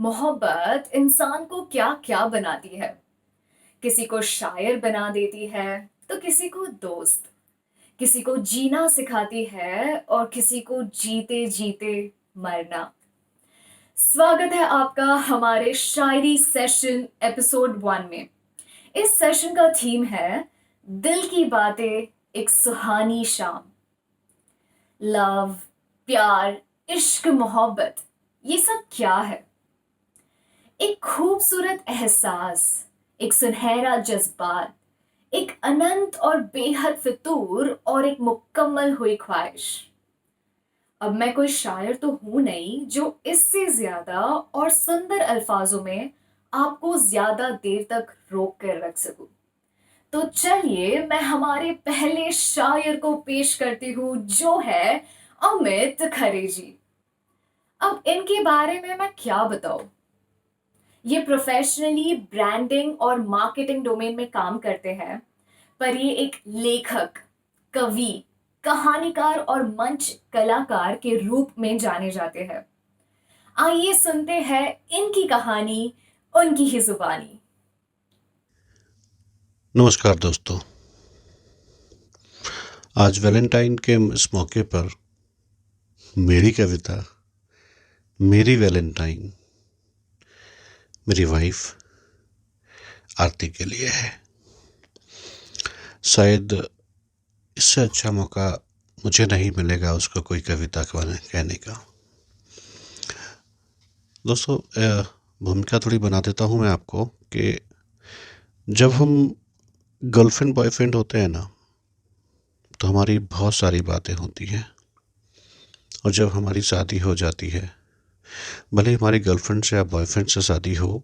मोहब्बत इंसान को क्या क्या बनाती है। किसी को शायर बना देती है तो किसी को दोस्त, किसी को जीना सिखाती है और किसी को जीते जीते मरना। स्वागत है आपका हमारे शायरी सेशन एपिसोड 1 में। इस सेशन का थीम है दिल की बातें, एक सुहानी शाम। लव, प्यार, इश्क, मोहब्बत, ये सब क्या है? एक खूबसूरत एहसास, एक सुनहरा जज्बात, एक अनंत और बेहद फितूर और एक मुकम्मल हुई ख्वाहिश। अब मैं कोई शायर तो हूं नहीं जो इससे ज्यादा और सुंदर अल्फाजों में आपको ज्यादा देर तक रोक कर रख सकूं। तो चलिए मैं हमारे पहले शायर को पेश करती हूँ जो है अमित खरे जी। अब इनके बारे में मैं क्या बताऊं। ये प्रोफेशनली ब्रांडिंग और मार्केटिंग डोमेन में काम करते हैं, पर ये एक लेखक, कवि, कहानीकार और मंच कलाकार के रूप में जाने जाते हैं। आइए सुनते हैं इनकी कहानी, उनकी ही जुबानी। नमस्कार दोस्तों। आज वैलेंटाइन के इस मौके पर मेरी कविता मेरी वैलेंटाइन मेरी वाइफ आरती के लिए है। शायद इससे अच्छा मौका मुझे नहीं मिलेगा उसको कोई कविता कहने का। दोस्तों, भूमिका थोड़ी बना देता हूँ मैं आपको कि जब हम गर्लफ्रेंड बॉयफ्रेंड होते हैं ना, तो हमारी बहुत सारी बातें होती हैं। और जब हमारी शादी हो जाती है, भले हमारी गर्लफ्रेंड से या बॉयफ्रेंड से शादी हो,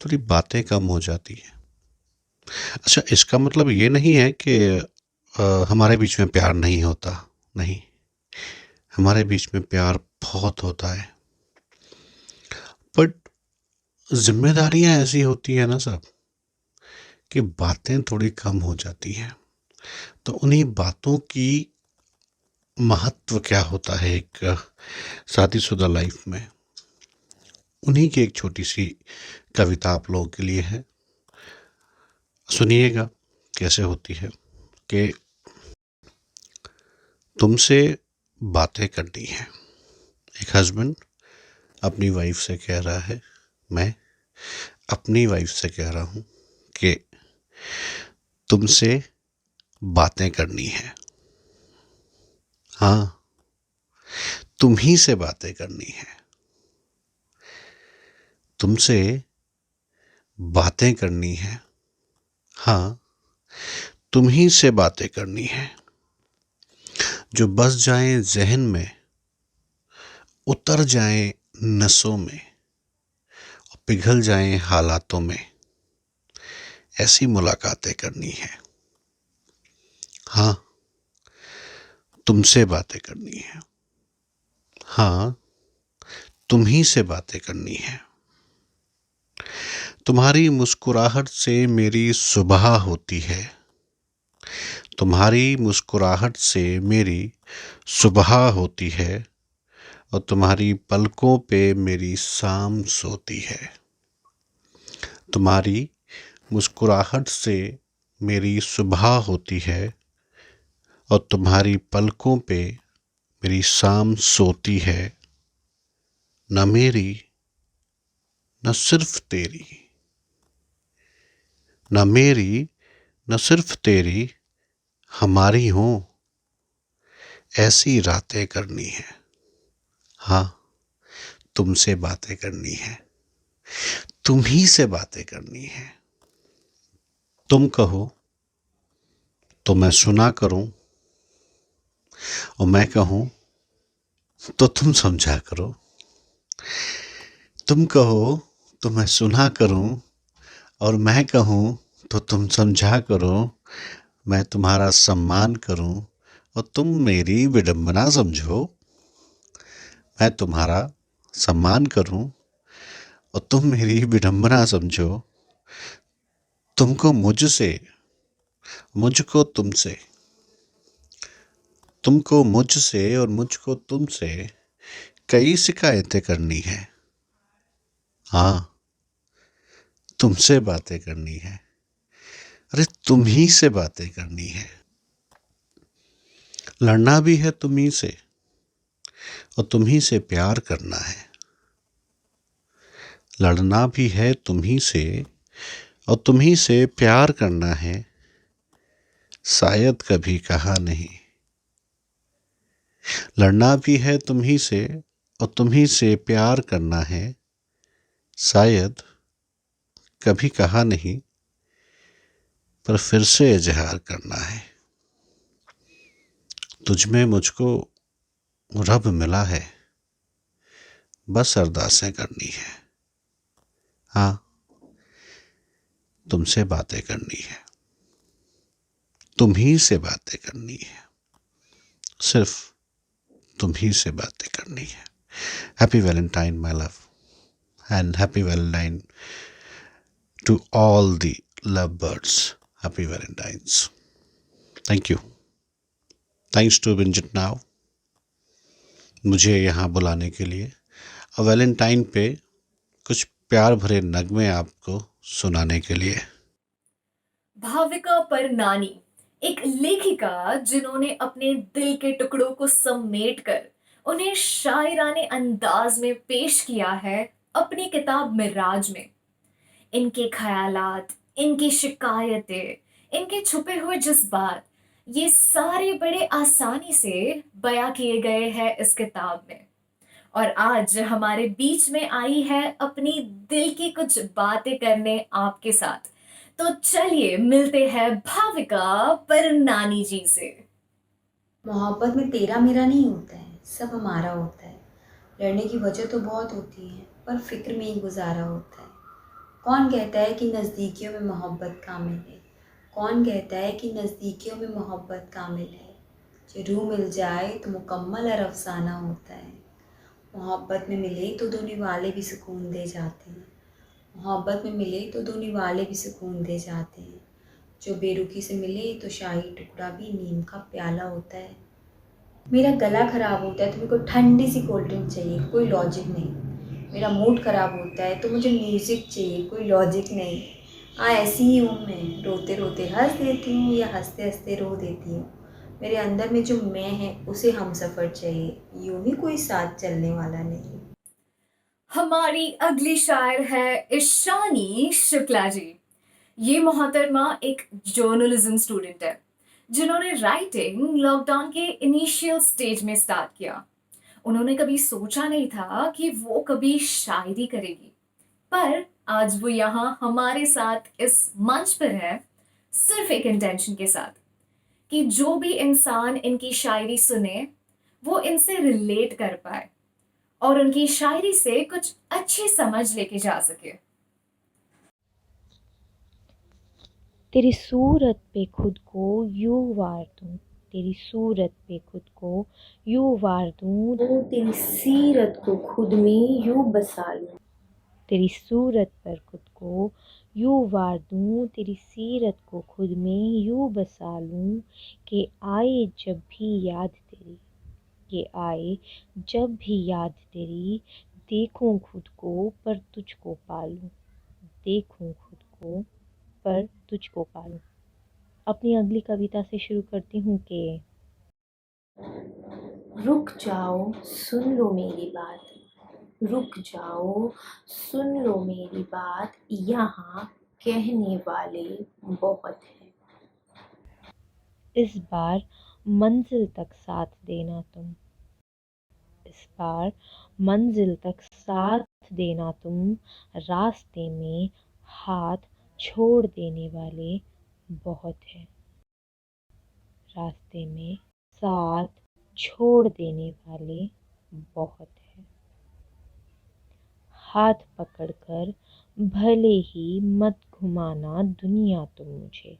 थोड़ी बातें कम हो जाती हैं। अच्छा, इसका मतलब ये नहीं है कि हमारे बीच में प्यार नहीं होता। नहीं, हमारे बीच में प्यार बहुत होता है, बट जिम्मेदारियां ऐसी होती है ना सब, कि बातें थोड़ी कम हो जाती हैं। तो उन्हीं बातों की महत्व क्या होता है एक शादीशुदा लाइफ में, उन्हीं की एक छोटी सी कविता आप लोगों के लिए है। सुनिएगा कैसे होती है कि तुमसे बातें करनी है। एक हस्बैंड अपनी वाइफ से कह रहा है, मैं अपनी वाइफ से कह रहा हूँ कि तुमसे बातें करनी है। हाँ, तुम ही से बातें करनी है। तुमसे बातें करनी है। हाँ, तुम ही से बातें करनी है, जो बस जाएं जहन में, उतर जाएं नसों में, और पिघल जाएं हालातों में। ऐसी मुलाकातें करनी है। हाँ, तुमसे बातें करनी है। हाँ, तुम ही से बातें करनी है। तुम्हारी मुस्कुराहट से मेरी सुबह होती है। तुम्हारी मुस्कुराहट से मेरी सुबह होती है, और तुम्हारी पलकों पे मेरी शाम सोती है। तुम्हारी मुस्कुराहट से मेरी सुबह होती है, और तुम्हारी पलकों पे मेरी शाम सोती है। न मेरी, न सिर्फ तेरी, न मेरी, न सिर्फ तेरी, हमारी हो ऐसी रातें करनी है। हाँ, तुमसे बातें करनी है। तुम ही से बातें करनी है। तुम कहो तो मैं सुना करूं, और मैं कहूं तो तुम समझा करो। तुम कहो तो मैं सुना करूं, और मैं कहूं तो तुम समझा करो। मैं तुम्हारा सम्मान करूं, और तुम मेरी विडंबना समझो। मैं तुम्हारा सम्मान करूं, और तुम मेरी विडंबना समझो। तुमको मुझसे, मुझको तुमसे, तुमको मुझसे और मुझको तुमसे कई शिकायतें करनी है। हाँ, तुमसे बातें करनी है। अरे तुम ही से बातें करनी है। लड़ना भी है तुम ही से, और तुम ही से प्यार करना है। लड़ना भी है तुम ही से, और तुम ही से प्यार करना है। शायद कभी कहा नहीं। लड़ना भी है तुम ही से, और तुम ही से प्यार करना है। शायद कभी कहा नहीं, पर फिर से इजहार करना है। तुझमें मुझको रब मिला है, बस अरदासें करनी है। हाँ, तुमसे बातें करनी है, तुम ही से बातें करनी है, सिर्फ तुम ही से बातें करनी है। Happy valentine my love, and happy valentine to all the love birds. Happy valentines. Thank you. Thanks to विंजिट नाउ मुझे यहाँ बुलाने के लिए, और वैलेंटाइन पे कुछ प्यार भरे नगमे आपको सुनाने के लिए। भाविका परनानी, एक लेखिका जिन्होंने अपने दिल के टुकड़ों को समेटकर उन्हें शायराने अंदाज में पेश किया है अपनी किताब मिराज में। इनके ख़यालात, इनकी शिकायतें, इनके छुपे हुए जज़्बात, ये सारे बड़े आसानी से बयाँ किए गए हैं इस किताब में। और आज हमारे बीच में आई है अपनी दिल की कुछ बातें करने आपके साथ। तो चलिए मिलते हैं भाविका परनानी जी से। मोहब्बत में तेरा मेरा नहीं होता है, सब हमारा होता है। लड़ने की वजह तो बहुत होती है, पर फिक्र में ही गुजारा होता है। कौन कहता है कि नज़दीकियों में मोहब्बत कामिल है? कौन कहता है कि नज़दीकियों में मोहब्बत कामिल है? जो रूह मिल जाए तो मुकम्मल और अफसाना होता है। मोहब्बत में मिले तो दोनों वाले भी सुकून दे जाते हैं। मोहब्बत में मिले तो दोनों वाले भी सुकून दे जाते हैं। जो बेरुखी से मिले तो शाही टुकड़ा भी नीम का प्याला होता है। मेरा गला ख़राब होता है तो मेरे को ठंडी सी कोल्ड ड्रिंक चाहिए, कोई लॉजिक नहीं। मेरा मूड ख़राब होता है तो मुझे म्यूज़िक चाहिए, कोई लॉजिक नहीं। हाँ, ऐसी ही हूँ मैं, रोते रोते हंस देती हूँ या हंसते हंसते रो देती हूँ। मेरे अंदर में जो मैं है उसे हम सफ़र चाहिए, यूँ ही कोई साथ चलने वाला नहीं। हमारी अगली शायर है ईशानी शुक्ला जी। ये मोहतरमा एक जर्नलिज्म स्टूडेंट है जिन्होंने राइटिंग लॉकडाउन के इनिशियल स्टेज में स्टार्ट किया। उन्होंने कभी सोचा नहीं था कि वो कभी शायरी करेगी, पर आज वो यहाँ हमारे साथ इस मंच पर है सिर्फ एक इंटेंशन के साथ कि जो भी इंसान इनकी शायरी सुने वो इनसे रिलेट कर पाए और उनकी शायरी से कुछ अच्छी समझ लेके जा सके। तेरी सूरत पे खुद को यूं वार दूं, तेरी सूरत पे खुद को यूं वार दूं, तो तेरी सीरत को खुद में यूँ बसा लूँ। तेरी सूरत पर खुद को यूं वार दूं, तेरी सीरत को खुद में यूं बसा लूं कि आए जब भी याद तेरी, कि आए जब भी याद तेरी, देखूं खुद को पर तुझको पालूं, देखूं खुद को पर तुझको पालूं। अपनी अगली कविता से शुरू करती हूँ कि रुक जाओ, सुन लो मेरी बात। रुक जाओ, सुन लो मेरी बात, यहाँ कहने वाले बहुत हैं। इस बार मंजिल तक साथ देना तुम, इस बार मंजिल तक साथ देना तुम, रास्ते में हाथ छोड़ देने वाले बहुत हैं, रास्ते में साथ छोड़ देने वाले बहुत हैं। हाथ पकड़कर भले ही मत घुमाना दुनिया तुम मुझे,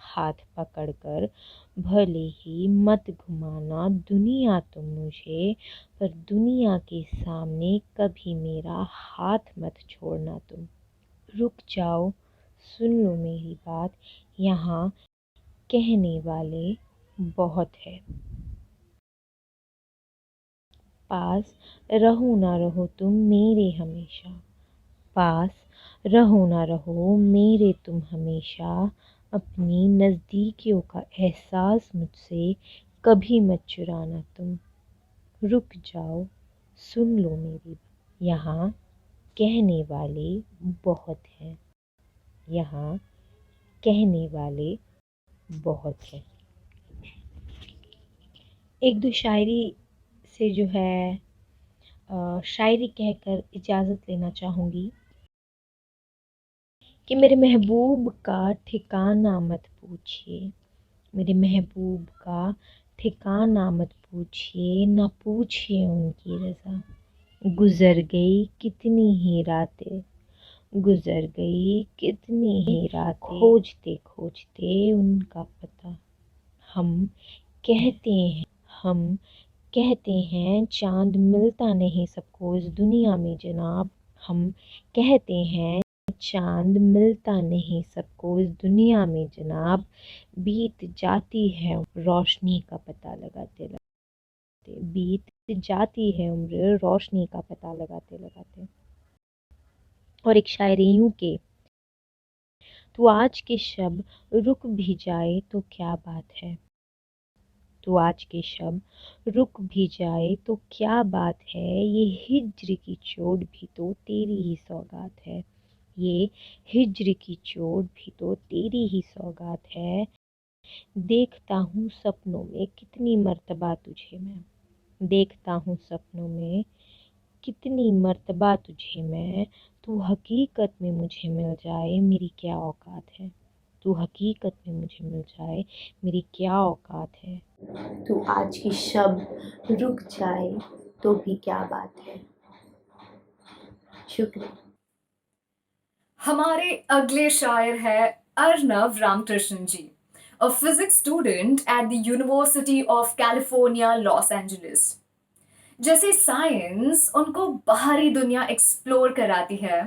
हाथ पकड़कर भले ही मत घुमाना दुनिया तुम मुझे, पर दुनिया के सामने कभी मेरा हाथ मत छोड़ना तुम। रुक जाओ, सुन लो मेरी बात, यहाँ कहने वाले बहुत है। पास रहो ना रहो तुम मेरे हमेशा, पास रहो ना रहो मेरे तुम हमेशा, अपनी नज़दीकियों का एहसास मुझसे कभी मत चुराना तुम। रुक जाओ, सुन लो मेरी, यहाँ कहने वाले बहुत हैं, यहाँ कहने वाले बहुत हैं। एक दो शायरी से जो है शायरी कहकर इजाज़त लेना चाहूँगी कि मेरे महबूब का ठिकाना मत पूछिए, मेरे महबूब का ठिकाना मत पूछिए, ना पूछिए उनकी रज़ा। गुज़र गई कितनी ही रातें, गुज़र गई कितनी ही रातें, खोजते खोजते उनका पता। हम कहते हैं, हम कहते हैं चाँद मिलता नहीं सबको इस दुनिया में जनाब। हम कहते हैं चाँद मिलता नहीं सबको इस दुनिया में जनाब। बीत जाती है रोशनी का पता लगाते लगाते, बीत जाती है उम्र रोशनी का पता लगाते लगाते। और एक शायरी यूं के तू आज के शब रुक भी जाए तो क्या बात है, तू आज के शब रुक भी जाए तो क्या बात है, ये हिज्र की चोट भी तो तेरी ही सौगात है, ये हिज्र की चोट भी तो तेरी ही सौगात है। देखता हूँ सपनों में कितनी मर्तबा तुझे मैं, देखता हूँ सपनों में कितनी मर्तबा तुझे मैं, तू हकीकत में मुझे मिल जाए मेरी क्या औकात है, तू हकीकत में मुझे मिल जाए मेरी क्या औकात है। तू आज की शब रुक जाए तो भी क्या बात है। शुक्रिया। हमारे अगले शायर है Arnav Ramakrishnan ji, a physics student at the university of California Los Angeles. जैसे साइंस उनको बाहरी दुनिया एक्सप्लोर कराती है,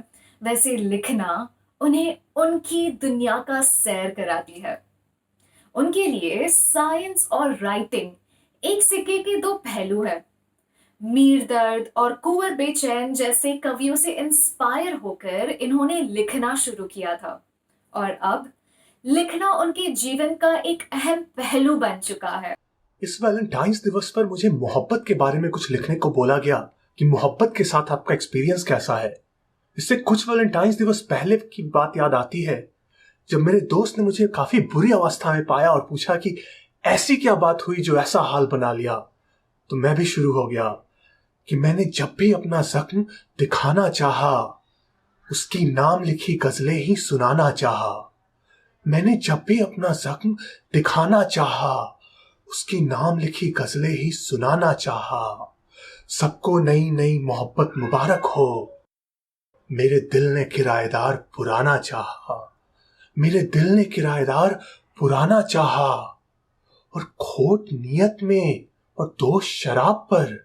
वैसे लिखना उन्हें उनकी दुनिया का सैर कराती है। उनके लिए साइंस और राइटिंग एक सिक्के के दो पहलू है। मीर दर्द और कुंवर बेचैन जैसे कवियों से इंस्पायर होकर इन्होंने लिखना शुरू किया था, और अब लिखना उनके जीवन का एक अहम पहलू बन चुका है। इस वैलेंटाइंस दिवस पर मुझे मोहब्बत के बारे में कुछ लिखने को बोला गया कि मोहब्बत के साथ आपका एक्सपीरियंस कैसा है। इससे कुछ वैलेंटाइंस दिवस पहले की बात याद आती है, जब मेरे दोस्त ने मुझे काफी बुरी अवस्था में पाया और पूछा कि ऐसी क्या बात हुई जो ऐसा हाल बना लिया। तो मैं भी शुरू हो गया कि मैंने जब भी अपना जख्म दिखाना चाहा, उसकी नाम लिखी गजलें ही सुनाना चाहा। मैंने जब भी अपना जख्म दिखाना चाहा, उसकी नाम लिखी गजलें ही सुनाना चाहा। सबको नई नई मोहब्बत मुबारक हो, मेरे दिल ने किराएदार पुराना चाहा, मेरे दिल ने किराएदार पुराना चाहा। और खोट नियत में और दोष शराब पर,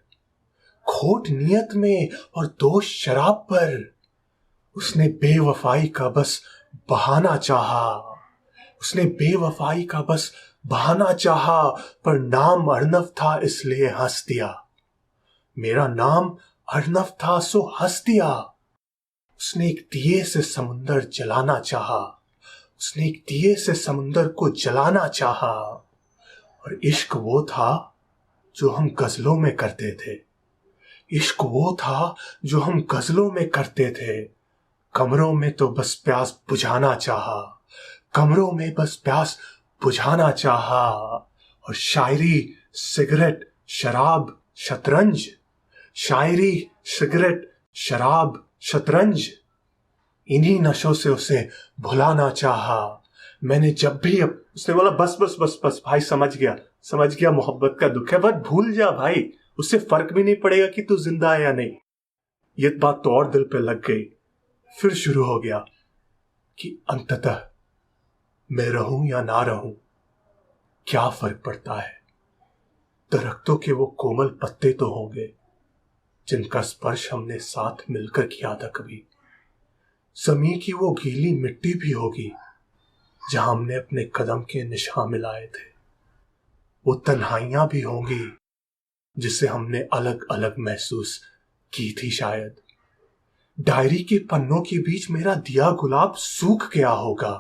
खोट नियत में और दोष शराब पर, उसने बेवफाई का बस बहाना चाहा, उसने बेवफाई का बस बहाना चाहा। पर नाम अर्नव था इसलिए हंस दिया, मेरा नाम अर्नव था सो हंस दिया। उसने एक दिए से समुंदर जलाना चाहा, उसने एक दिए से समुंदर को जलाना चाहा। और इश्क वो था जो हम गजलों में करते थे, इश्क वो था जो हम गजलों में करते थे। कमरों में तो बस प्यास बुझाना चाहा, कमरों में बस प्यास बुझाना चाहा। और शायरी सिगरेट शराब शतरंज, शायरी सिगरेट शराब शतरंज, इन्हीं नशों से उसे भुलाना चाहा। मैंने जब भी उसने बोला बस बस बस बस भाई, समझ गया मोहब्बत का दुख है, बस भूल जा भाई, उससे फर्क भी नहीं पड़ेगा कि तू जिंदा है या नहीं। ये बात तो और दिल पे लग गई। फिर शुरू हो गया कि अंततः मैं रहूं या ना रहूं, क्या फर्क पड़ता है। दरख्तों के वो कोमल पत्ते तो होंगे जिनका स्पर्श हमने साथ मिलकर किया था कभी। ज़मीं की वो गीली मिट्टी भी होगी जहां हमने अपने कदम के निशान मिलाए थे। वो तन्हाइयां भी होंगी जिसे हमने अलग अलग महसूस की थी शायद। डायरी के पन्नों के बीच मेरा दिया गुलाब सूख गया होगा।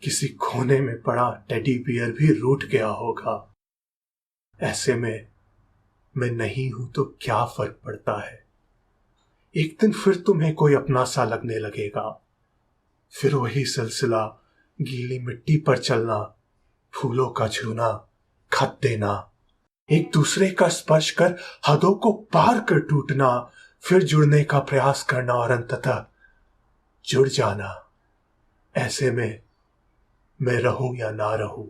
किसी कोने में पड़ा टेडी बियर भी रूठ गया होगा। ऐसे में मैं नहीं हूं तो क्या फर्क पड़ता है। एक दिन फिर तुम्हें कोई अपना सा लगने लगेगा। फिर वही सिलसिला, गीली मिट्टी पर चलना, फूलों का छूना, खत देना, एक दूसरे का स्पर्श कर हदों को पार कर टूटना, फिर जुड़ने का प्रयास करना और अंततः जुड़ जाना। ऐसे में मैं रहूं या ना रहूं,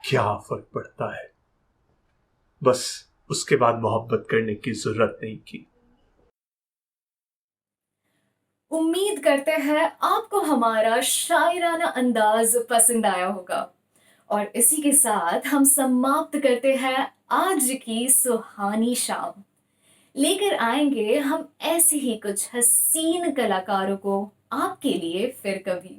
क्या फर्क पड़ता है। बस उसके बाद मोहब्बत करने की जरूरत नहीं की। उम्मीद करते हैं आपको हमारा शायराना अंदाज पसंद आया होगा और इसी के साथ हम समाप्त करते हैं आज की सुहानी शाम। लेकर आएंगे हम ऐसे ही कुछ हसीन कलाकारों को आपके लिए फिर कभी।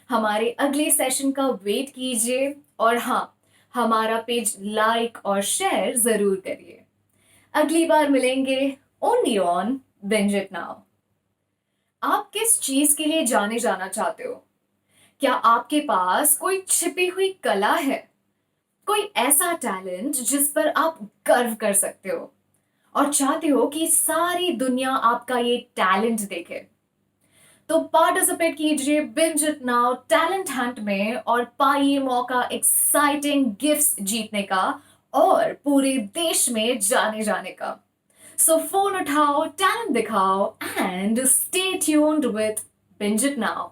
हमारे अगले सेशन का वेट कीजिए और हाँ, हमारा पेज लाइक और शेयर जरूर करिए। अगली बार मिलेंगे only on binge it now. आप किस चीज के लिए जाने जाना चाहते हो? क्या आपके पास कोई छिपी हुई कला है, कोई ऐसा टैलेंट जिस पर आप गर्व कर सकते हो और चाहते हो कि सारी दुनिया आपका ये टैलेंट देखे? तो पार्टिसिपेट कीजिए binge it now talent Hunt में और पाइए मौका एक्साइटिंग गिफ्ट्स जीतने का और पूरे देश में जाने जाने का। सो फोन उठाओ, टैलेंट दिखाओ and stay tuned with binge it now.